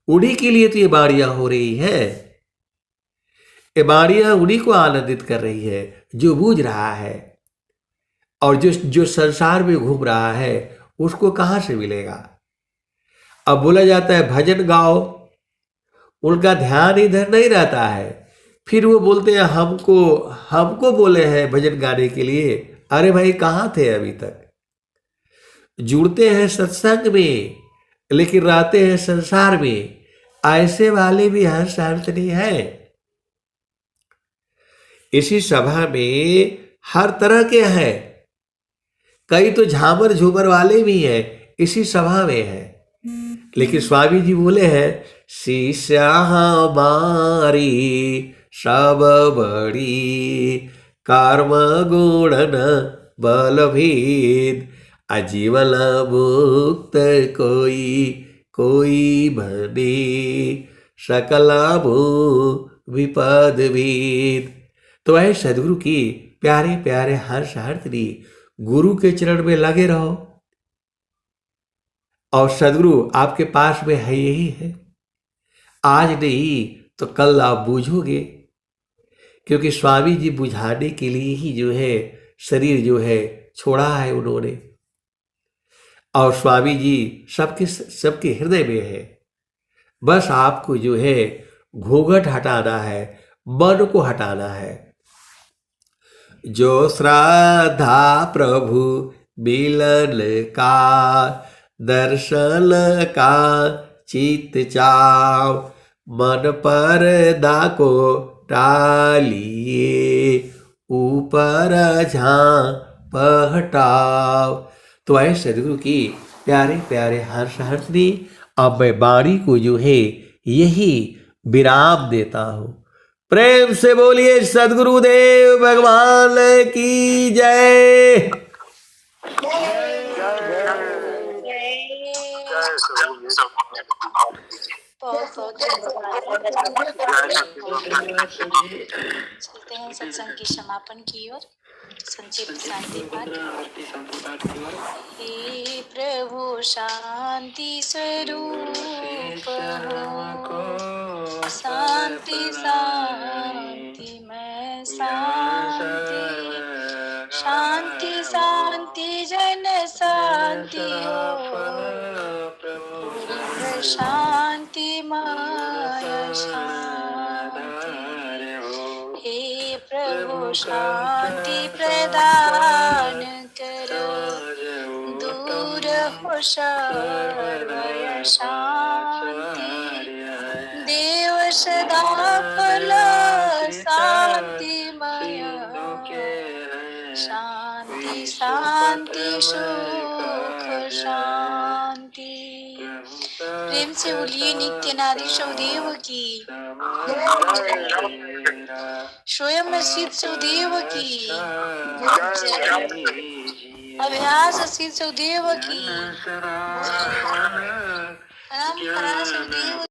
उन्हीं के लिए तो ये बाणियां हो रही है। ये बाणियां उन्हीं को आनंदित कर रही है जो बूझ रहा है और जो संसार में घूम रहा है उसको कहां से मिलेगा। अब बोला जाता है भजन गाओ उनका ध्यान इधर नहीं रहता है फिर वो बोलते हैं हमको बोले हैं भजन गाने के लिए। अरे भाई कहां थे अभी तक। जुड़ते हैं सत्संग में लेकिन रहते हैं संसार में। ऐसे वाले भी हर शांति है। इसी सभा में हर तरह के हैं कई तो झामर झूमर वाले भी हैं इसी सभा में है। लेकिन स्वामी जी बोले हैं शिष्या हमारी सब बड़ी कर्म गुणन बल भेद अजीवल मुक्त कोई बने सकला भू विपद वेद। तो ऐ सदगुरु की प्यारे प्यारे हर शांति गुरु के चरण में लगे रहो और सदगुरु आपके पास में है यही है। आज नहीं तो कल आप बूझोगे क्योंकि स्वामी जी बुझाने के लिए ही जो है शरीर जो है छोड़ा है उन्होंने और स्वामी जी सबके हृदय में है। बस आपको जो है घूंघट हटाना है मन को हटाना है। जो श्रद्धा प्रभु मिलन का, दर्शन का चित चाव, मन पर्दा को टालिए, ऊपर झांप हटाओ। तो ऐ सदगुरु की प्यारे प्यारे हर्षहर्षिनी, अब मैं वाणी को जो है यही विराम देता हूँ। प्रेम से बोलिए सदगुरुदेव भगवान की जय। बहुत बहुत धन्यवाद। चलते हैं सत्संग की समापन की ओर। संक्षिप्त शांति पाठ। हे प्रभु शांति स्वरूप हो, शांति शांति में शांति, शांति शांति जन शांति हो, शांति माया शांति। हे प्रभु शांति प्रदान करो, दूर हो सर्व शांति। देव सदा फल शांतिमय, शांति शांति सुख शांति। प्रेम से बोलिए नित्य नारी सौदेव की, स्वयं सिद्ध सौदेव की, अभ्यास सिद्ध सौदेव की, परंपरा सौदेव